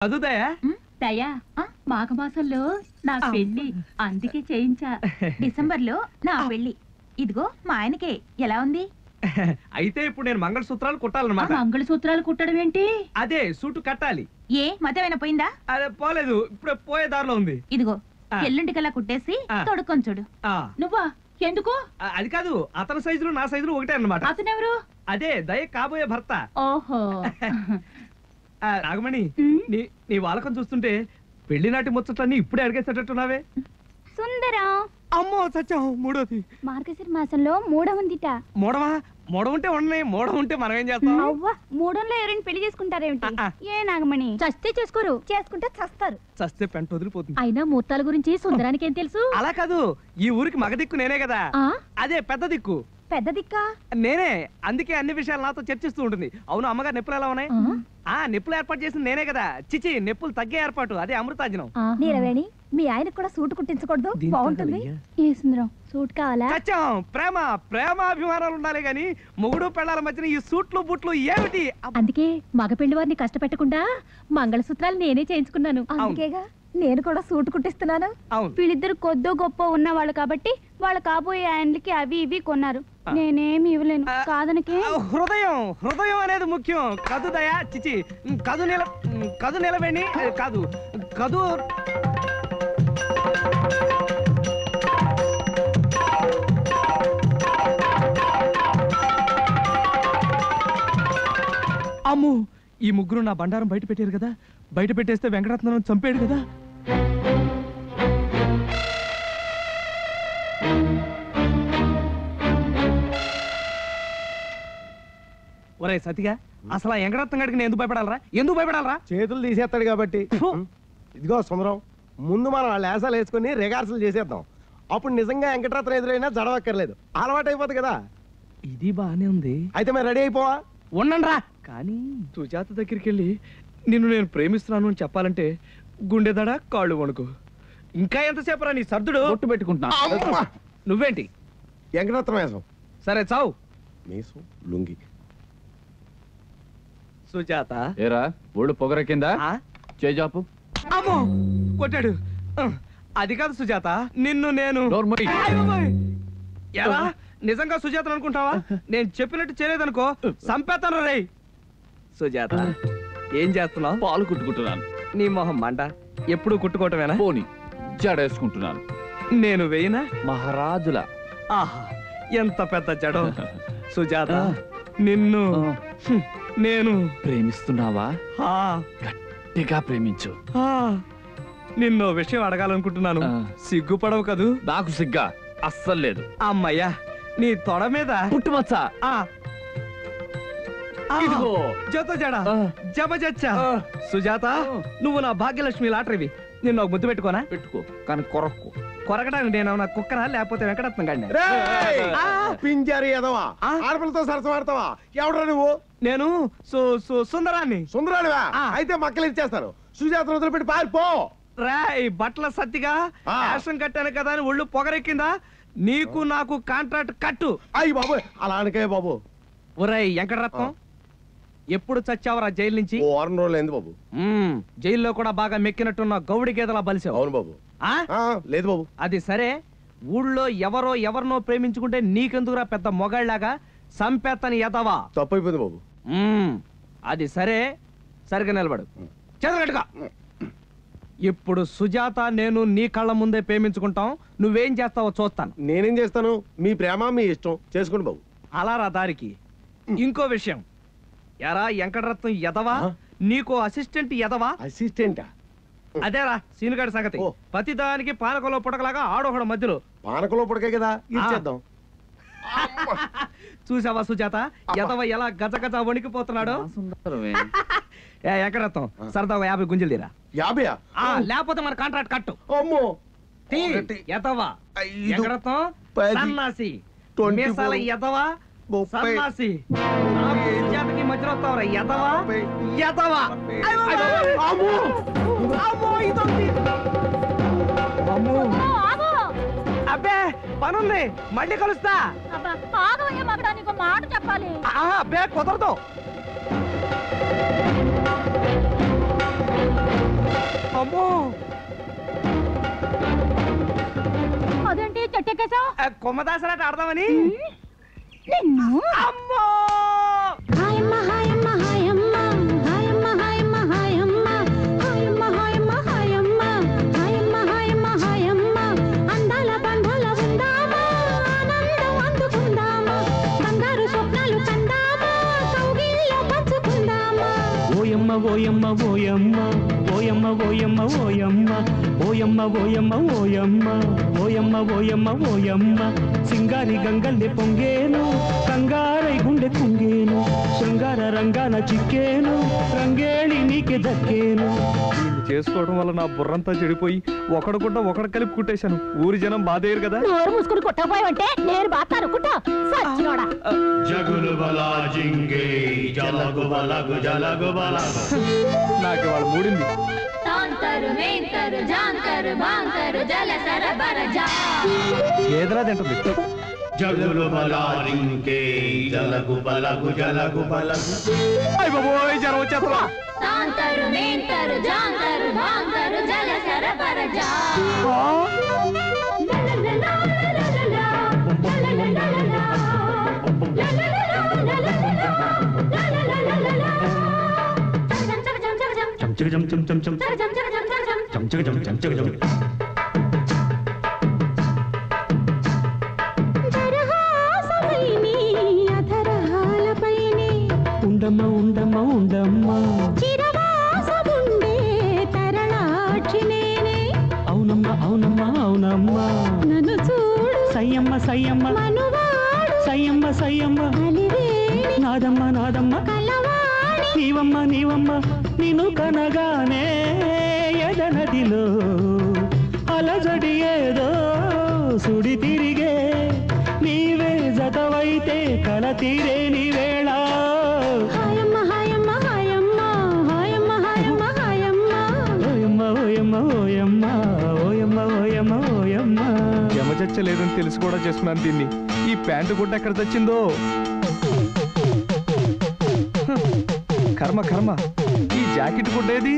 అదుదయా దయా మాఘమాసంలో నా పెళ్లి అందుకే చేయించా. డిసెంబర్ లో నా పెళ్లి. ఇదిగో మా ఆయనకే ఎలా ఉంది? అయితే ఇప్పుడు నేను మంగళసూత్రాలు కుట్టాలన్నమాట. మంగళసూత్రాలు కుట్టడం ఏంటి? అదే సూటు కట్టాలి. ఏ మతమైనా పోయిందా? అదే పోలేదు, ఇప్పుడు పోయే దారిలో ఉంది. ఇదిగో ఎల్లుంటికల్లా కుట్టేసి తొడుక్కొని చూడు. నువ్వా? ఎందుకు? అది కాదు, అతని సైజులు నా సైజులు ఒకటే అన్నమాట. అతనెవరు? అదే దయ కాబోయే భర్త. ఓహో. నాగమణి, నీ వాలకం చూస్తుంటే పెళ్లి నాటి ముచ్చట్లన్నీ ఇప్పుడే అడిగేసేటట్టున్నావే. సుందరం. అమ్మో సత్యం, మూడోది. మార్గశిర మాసంలో మూడవుందిట. మూడవా? మూడవుంటే ఉండనే, మూడవుంటే మనం ఏం చేస్తాం? అవ్వ, మూడంలో ఎవరైనా పెళ్లి చేసుకుంటారేమిటి? ఏ నాగమణి, చస్తే చేసుకోరు, చేసుకుంటే చస్తారు. చస్తే పెంట వదిలిపోతుంది. అయినా ముహూర్తాల గురించి సుందరానికి ఏం తెలుసు? అలా కాదు, ఈ ఊరికి మగ దిక్కు నేనే కదా. అదే పెద్ద దిక్కు. పెద్ద దిక్కా? నేనే, అందుకే అన్ని విషయాలు నాతో చర్చిస్తూ ఉంటుంది. అవును, అమ్మగారు నొప్పులు ఎలా ఉన్నాయి? నొప్పులు ఏర్పాటు చేసింది నేనే కదా. చిచి, నొప్పులు తగ్గే ఏర్పాటు, అదే అమృతాజనం. నీలవేణి, మీ ఆయనకు కూడా సూట్ కుట్టించకూడదు? బాగుంటుంది. ఏ సుందరం, సూట్ కావాలా? సత్యం, ప్రేమ ప్రేమాభిమానాలు ఉండాలి గాని మొగుడు పెళ్ళాల మధ్యన ఈ సూట్లు బుట్లు ఏమిటి? అందుకే మగ పెళ్లి వారిని కష్టపెట్టకుండా మంగళసూత్రాలు నేనే చేయించుకున్నాను. అందుకేగా నేను కూడా సూట్ కుట్టిస్తున్నాను. వీళ్ళిద్దరు కొద్దో గొప్ప ఉన్నవాళ్ళు కాబట్టి వాళ్ళ కాబోయే ఆయనకి అవి ఇవి కొన్నారు. నేనేమి ఇవ్వలేను కాదనకే. హృదయం హృదయం అనేది ముఖ్యం. కదు దయా, చిచి, కదు నిలవేణి కాదు, కదు. అమ్ము, ఈ ముగ్గురు నా బండారం బయట పెట్టారు కదా. బయట పెట్టేస్తే వెంకటరత్నం చంపాడు కదా. ఒరే సతిగా, అసలు ఆ వెంకటరత్నం గడికి నేను ఎందుకు భయపడాలరా? ఎందుకు భయపడాలరా? చేతులు తీసేస్తాడు కాబట్టి. ఇదిగో సుందరం, ముందు మనం వాళ్ళ లేసాలు వేసుకుని రిహార్సల్ చేసేద్దాం. అప్పుడు నిజంగా వెంకటరత్నం ఎదురైనా జడవక్కర్లేదు, అలవాటు అయిపోతుంది కదా. ఇది బానే ఉంది. అయితే మేము రెడీ అయిపోవా? ఉండండిరా. కానీ సుజాత దగ్గరికి వెళ్ళి నిన్ను నేను ప్రేమిస్తున్నాను అని చెప్పాలంటే గుండెదడ, కాళ్ళు వణుకు. ఇంకా ఎంతసేపు రా నీ సర్దుడు? ఒట్టు పెట్టుకుంటున్నా. నువ్వేంటి? వెంకటరత్నం వేసం. సరే చావు. మీసం లుంగి. సుజాత, ఏరా ఒళ్ళు పొగరకిందా? చేజాపు. అమ్మో, కొట్టాడు. అది కాదు సుజాత, నిన్ను నేను. ఎలా? నిజంగా సుజాత అనుకుంటావా? నేను చెప్పినట్టు చేయలేదనుకో సంపేతాను రే. సుజాత, ఏం చేస్తున్నావు? పాలు కుట్టుకుంటున్నాను. నీ మొహం మంట, ఎప్పుడు కుట్టుకోవటమేనా? పోని జడేసుకుంటున్నాను. నేను వేయనా? మహారాజుల. ఆహా, ఎంత పెద్ద జడం. సుజాత, నిన్ను నేను ప్రేమిస్తున్నావా? గట్టిగా ప్రేమించు. నిన్ను విషయం అడగాలనుకుంటున్నాను. సిగ్గుపడవు కదూ? నాకు సిగ్గా అస్సలు లేదు. అమ్మయ్యా, నీ తొడ మీద పుట్టుమచ్చ. జత జడ జబజచ్చా. సుజాత, నువ్వు నా భాగ్యలక్ష్మి లాటరీవి. నిన్ను ఒక ముద్దు పెట్టుకోనా? పెట్టుకో, కానీ కొరక్కు. కొరకడానికి నేను నా కుక్కనా లేకపోతే వెంకటరత్నం గాడిని? పింజారి ఎదవా, ఆడపిల్లతో సరసం ఆడతావా? ఎవడరా నువ్వు? నేను సుందరాన్ని. సుందరానివా? అయితే మక్కలు ఇచ్చేస్తాను. సుజాత వదిలిపెట్టి పారిపో. రాయ్, బట్టల సత్తిగా యాక్షన్ కట్టాను కదా అని ఒళ్ళు పొగరెక్కిందా? నీకు నాకు కాంట్రాక్ట్ కట్టు. అయ్యి బాబు, అలా అనకే బాబు. ఒరేయ్ వెంకటరత్నం, ఎప్పుడు చచ్చావరా జైలు నుంచి? 4 రోజులు అయింది బాబు. జైల్లో కూడా బాగా మెక్కినట్టున్న గౌడి గేదలా బలిసావు. అవును బాబు. లేదు బాబు. అది సరే, ఊళ్ళో ఎవరినో ప్రేమించుకుంటే నీకెందుకురా పెద్ద మొగాళ్ళలాగా సంపేతని ఎదవా? తప్పు అయిపోయింది బాబు. అది సరే, సరిగా నిలబడు. చదరగట్టుగా. ఇప్పుడు సుజాత నేను నీ కళ్ళ ముందే ప్రేమించుకుంటాం. నువ్వేం చేస్తావో చూస్తాను. నేనేం చేస్తాను? మీ ప్రేమ మీ ఇష్టం, చేసుకోండి బాబు. అలా రా దారికి. ఇంకో విషయం, ఎరా వెంకటరత్నం ఎదవా, నీకో అసిస్టెంట్ ఎదవా? అసిస్టెంటా? అదేరా సీనుగాడి సంగతి. ప్రతిదానికి పానకంలో పుడకలాగా ఆడొకడు మధ్యలో. పానకంలో పుడకే కదా, ఇచ్చేద్దాం. చూసావా సుజాత, ఎదవ ఎలా గజగజ వణికిపోతున్నాడు? వెంకటరత్నం, సరదాగా 50 గుంజలు తీరా. 50? లేకపోతే మన కాంట్రాక్ట్ కట్టు. అమ్మో, ఎదవా వెంకటరత్నం సన్నాసి, మీసాల ఎదవా సన్నాసి, జాతికి మధ్యలో వస్తావరా ఎదవా ఎదవా. అబ్బే పనుంది, మళ్ళీ కలుస్తా. మాట చెప్పాలి. అబ్బే కుదరదు. అమ్మో అదేంటి చెట్టెక్కేశావు? కొమ్మదాసరాట ఆడదామని. నిన్ను అమ్మో హాయమ్మ హాయమ్మ హాయమ్మ హాయమ్మ హాయమ్మ హాయమ్మ హాయమ్మ హాయమ్మ హాయమ్మ హాయమ్మ హాయమ్మ హాయమ్మ అందాల బంధాల ఉందామా ఆనందం అందుకుందామా బంగారు స్వప్నాలు కందామా కౌగిల్లో పంచుకుందామా ఓయమ్మ ఓయమ్మ ఓయమ్మ ఓయమ్మ ఓయమ్మ ఓయమ్మ ఓయమ్మ ఓయమ్మ ఓయమ్మ ఓయమ్మ ఓయమ్మ ఓయమ్మ సింగారి గంగల్లె పొంగేను కంగారై గుండె కుంగేను శృంగార రంగాన చిక్కేను రంగేళి నీకే దక్కేను. వీళ్ళు చేసుకోవడం వల్ల నా బుర్రంతా చెడిపోయి ఒకడు కలిపి కుట్టేశాను. ఊరి జనం బాధేయరు కదా. నోరు మూసుకుని కుట్టకపోయావంటే నేను బాతాను కుట్టా సచ్చినోడా. జగులు బలా జింగే జలగు బలగు జలగు బలగు. నాకు వాళ్ళు మూడింది. ఏదరా తింటుంది. జగులు బలా జింగే జలగు బలగు జలగు బలగు. అయ్య బాబోయ్ జ్వరం వచ్చేస్తా. చంచగజం చం చం చం చంచగజం చంచగజం. ఉండమ్మ ఉండమ్మ ఉండమ్మ అవునమ్మ అవునమ్మ అవునమ్మ నన్ను చూడు సయ్యమ్మ సయ్యమ్మ సయ్యమ్మ సయ్యమ్మ నాదమ్మ నాదమ్మ నీవమ్మ నీవమ్మ నిన్ను కనగానే ఎదనదిలో అలజడి ఏదో సుడి తిరిగే నీవే జతవైతే కల తీరే నీ వేళ. హాయమ్మ హాయమ్మ హాయమ్మ హాయమ్మ హాయమ్మ హాయమ్మ ఓయమ్మ ఓయమ్మ ఓయమ్మ ఓయమ్మ ఓయమ్మ ఓయమ్మ. జమ చచ్చలేదని తెలిసి కూడా చేస్తున్నాను దీన్ని. ఈ ప్యాంటు గుడ్డ ఎక్కడ తెచ్చిందో. కర్మ కర్మ. ఈ జాకెట్ గుడ్డేది?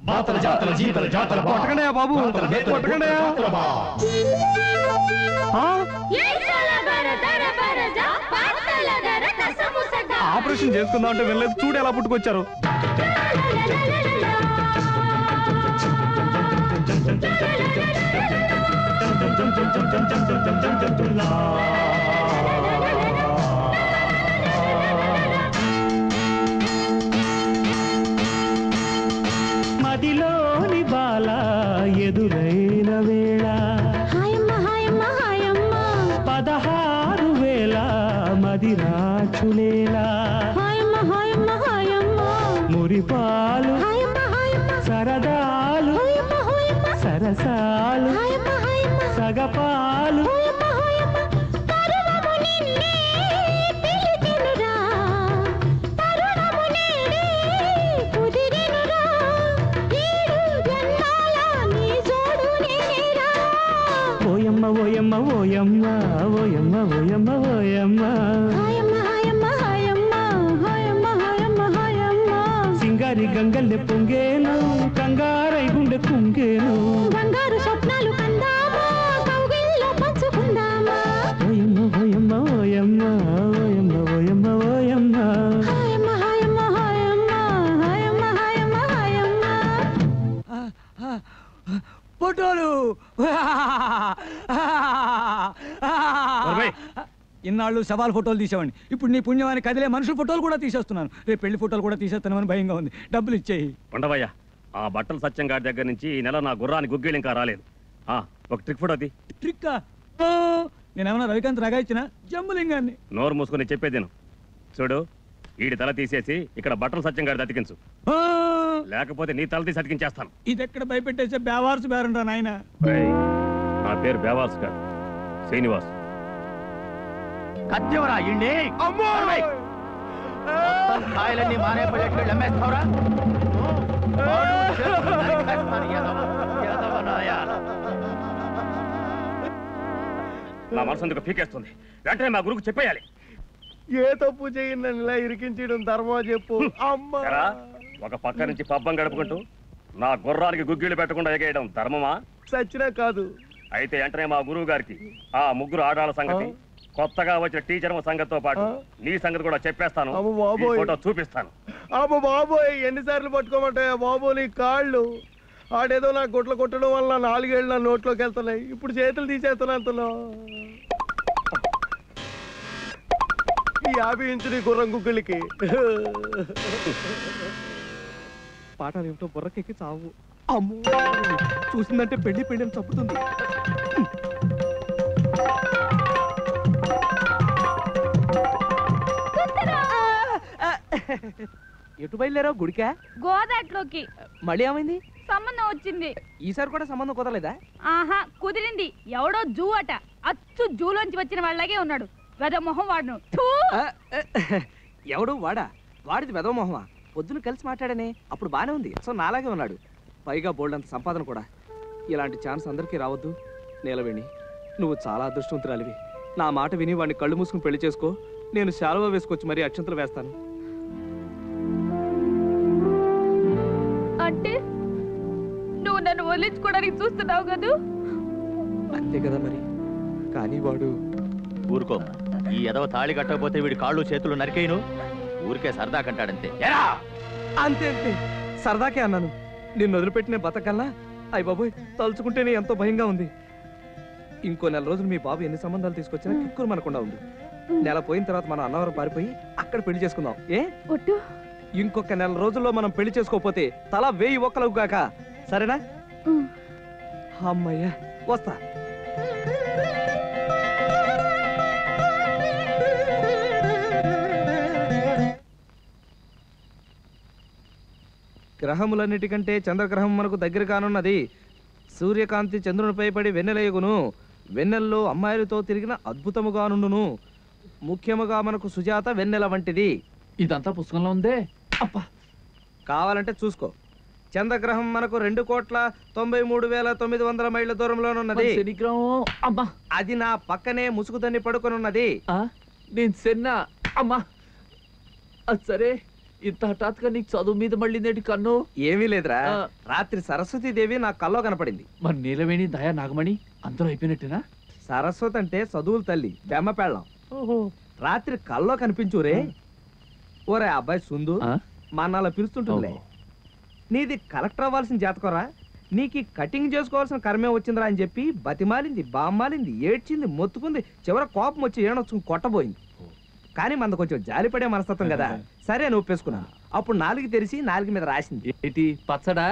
బాతల జాతల జీతల జాతల బా. కొట్టకండియా బాబు, కొట్టకండియా. ఆపరేషన్ చేసుకుందాం అంటే వెళ్ళలేదు. చూడు ఎలా పుట్టుకొచ్చారు. మదిలోని బాల ఎదురైన వేళ హాయమ్మ హాయమ్మ హాయమ్మ 16,000 మదిరాచులేలా హాయమ్మ హాయమ్మ హాయమ్మ మురిపాలు హాయమ్మ హాయమ్మ సరదాలు హాయమ్మ హాయమ్మ సరసాలు హాయమ్మ హాయమ్మ సగపాలు హాయమ్మ హాయమ్మ తరుణము నిన్నే పిలిచెనురా తరుణము నేడే కుదిరెనురా ఏడు జన్మాల నీ జోడు నేనేరా. ఓయమ్మ ఓయమ్మ ఓయమ్మ ఓయమ్మ ఓయమ్మ ఓయమ్మ హాయమ్మ హాయమ్మ హాయమ్మ హాయమ్మ హాయమ్మ హాయమ్మ సింగారి గంగల్లె పొంగేను కంగారై గుండె కుంగేను బంగారు స్వప్నాలు కందామా కౌగిల్లో పంచుకుందామా ఓయమ్మ ఓయమ్మ ఓయమ్మ ఓయమ్మ ఓయమ్మ ఓయమ్మ హాయమ్మ హాయమ్మ హాయమ్మ హాయమ్మ హాయమ్మ హాయమ్మ ఫోటోలు. ఇన్నాళ్ళు శవాల ఫోటోలు తీసేవాడిని. ఇప్పుడు నీ పుణ్యమాని కదిలే మనుషుల ఫోటోలు కూడా తీసేస్తున్నాను. రేపు పెళ్లి ఫోటోలు కూడా తీసేస్తానని భయంగా ఉంది. డబ్బులు ఇచ్చేయి. ఉండవయ్య, ఆ బట్టల సత్యం గారి దగ్గర నుంచి ఈ నెల నా గుర్రాన్ని గుగ్గిళ్ళు ఇంకా రాలేదు. ఒక ట్రిక్ ఫోటో అది. ట్రిక్కా? నేనేమన్నా రవికాంత్ రగా ఇచ్చిన జంబులింగాన్ని. నోరు మూసుకొని చెప్పేదేను. చూడు, ఈడి తల తీసేసి ఇక్కడ బట్టల సత్యం గారి అతికించు, లేకపోతే నీ తల తీసి అతికించేస్తాను. ఇది ఎక్కడ భయపెట్టేసే బేవార్సు బేరంటా నాయన. నా పేరు బేవార్స్ కాదు, శ్రీనివాస్. కత్తివరా ఇండి. కాయలన్నీ మానేపల్లెట్లు అమ్మేస్తావురా. నా మనసు ఎందుకు పీకేస్తుంది. వెంటనే మా గురువుకు చెప్పేయాలి. ఏ తప్పు చేయను ఇలా ఇరికించడం ధర్మా చెప్పు. అమ్మా ఒక పక్క నుంచి పబ్బం గడుపుకుంటూ నా గుర్రానికి గుగ్గిళ్ళు పెట్టకుండా ఎగేయడం ధర్మమా? సచ్చినా కాదు. అయితే వెంటనే మా గురువు గారికి ఆ ముగ్గురు ఆడాల సంగతి, కొత్తగా వచ్చిన టీచర్ సంగతితో పాటు నీ సంగతి కూడా చెప్పేస్తాను. అమ్మ బాబోయ్. ఈ ఫోటో చూపిస్తాను. అమ్మ బాబోయ్, ఎన్నిసార్లు పట్టుకోమంటాయా బాబు నీ కాళ్ళు? ఆడేదో నా గుట్ల కొట్టడం వల్ల 4 ఏళ్ళు నా నోట్లోకి వెళ్తున్నాయి. ఇప్పుడు చేతులు తీసేస్తున్నా అంతలో. ఈ 50 ఇంచు నీ గుర్రం గుగ్గులకి. పాఠాలు ఏమిటో బుర్రకెక్కి చావు. అమ్మో, చూసిందంటే పెళ్లి పెళ్ళని చప్పుతుంది. ఎటు బయలుదేరావు? గుడికా? గోదాట్లోకి. మళ్ళీ ఏమైంది? సంబంధం వచ్చింది. ఈసారి కూడా సంబంధం కుదరలేదా? ఆహా, కుదిరింది. ఎవడో జూ అట. అచ్చు జూలోంచి వచ్చిన వాళ్ళగే ఉన్నాడు. వెద మొహం వాడును. ఎవడు వాడా? వాడిది వెదవ మొహమా? పొద్దున కలిసి మాట్లాడనే, అప్పుడు బానే ఉంది. సో నాలాగే ఉన్నాడు. పైగా బోల్డ్ అంత సంపాదన కూడా. ఇలాంటి ఛాన్స్ అందరికీ రావద్దు. నీలవేణి, నువ్వు చాలా అదృష్టవంతురాలివి. నా మాట విని వాడిని కళ్ళు మూసుకుని పెళ్లి చేసుకో. నేను శాలువా వేసుకొచ్చి మరీ అక్షంతలు వేస్తాను. అంటే నువ్వు నన్ను వదిలించుకోవడానికి చూస్తున్నావు కదా? అంతే కదా మరి. కానీ వాడు ఊరుకో. ఈ ఎదవ తాళి కట్టకపోతే వీడి కాళ్ళు చేతులు నరికేయను. ఊరికే సరదా కంటాడంతే. అంతే అంతే, సరదాకే అన్నాను. నిన్ను వదిలిపెట్టిన బతకల్లా అయ్య బాబోయ్, తలుచుకుంటేనే ఎంతో భయంగా ఉంది. ఇంకో 4 రోజులు మీ బాబు ఎన్ని సంబంధాలు తీసుకొచ్చినా కిక్కురు మనకుండా ఉంది. నెల పోయిన తర్వాత మనం అన్నవరం పారిపోయి అక్కడ పెళ్లి చేసుకుందాం. ఏ ఒట్టు? ఇంకొక 4 రోజుల్లో మనం పెళ్లి చేసుకోకపోతే తల 1000 ఒక్కలకు గాక. సరేనా? అమ్మయ్యా, వస్తా. గ్రహములన్నిటికంటే చంద్రగ్రహం మనకు దగ్గర కానున్నది. సూర్యకాంతి చంద్రునిపై పడి వెన్నెలయగును. వెన్నెల్లో అమ్మాయిలతో తిరిగిన అద్భుతముగానుండును. ముఖ్యముగా మనకు సుజాత వెన్నెల వంటిది. ఇదంతా పుస్తకంలో ఉందే. అబ్బా, కావాలంటే చూసుకో. చంద్రగ్రహం మనకు 2,93,900 మైళ్ళ దూరంలోనున్నది. శనిగ్రహం అమ్మా, అది నా పక్కనే ముసుగుదని పడుకొనున్నది. నేను సెన్నా అమ్మా. అది సరే, ఇంత హఠాత్తుగా నీకు చదువు మీద మళ్ళీ నేటి కన్ను? ఏమీ లేదురా, రాత్రి సరస్వతీదేవి నా కల్లో కనపడింది. మరి నీలవేణి, దయా, నాగమణి అందరూ అయిపోయినట్టేనా? సరస్వతి అంటే చదువుల తల్లి, బెమ్మ పెళ్ళం. రాత్రి కల్లో కనిపించురే. ఓరే అబ్బాయి సుందు, మా అన్నలా పిలుస్తుంటుందిలే. నీది కలెక్టర్ అవ్వాల్సిన జాతకరా. నీకు కటింగ్ చేసుకోవాల్సిన కర్మే వచ్చిందిరా అని చెప్పి బతిమాలింది, బామ్మాలింది, ఏడ్చింది, మొత్తుకుంది. చివర కోపం వచ్చి ఏడొచ్చు కొట్టబోయింది. కానీ మన కొంచెం జాలిపడే మనస్తత్వం కదా. సరే అని ఒప్పేసుకున్నాను. అప్పుడు 4 తెరిచి 4 మీద రాసింది. ఏంటి పచ్చడా?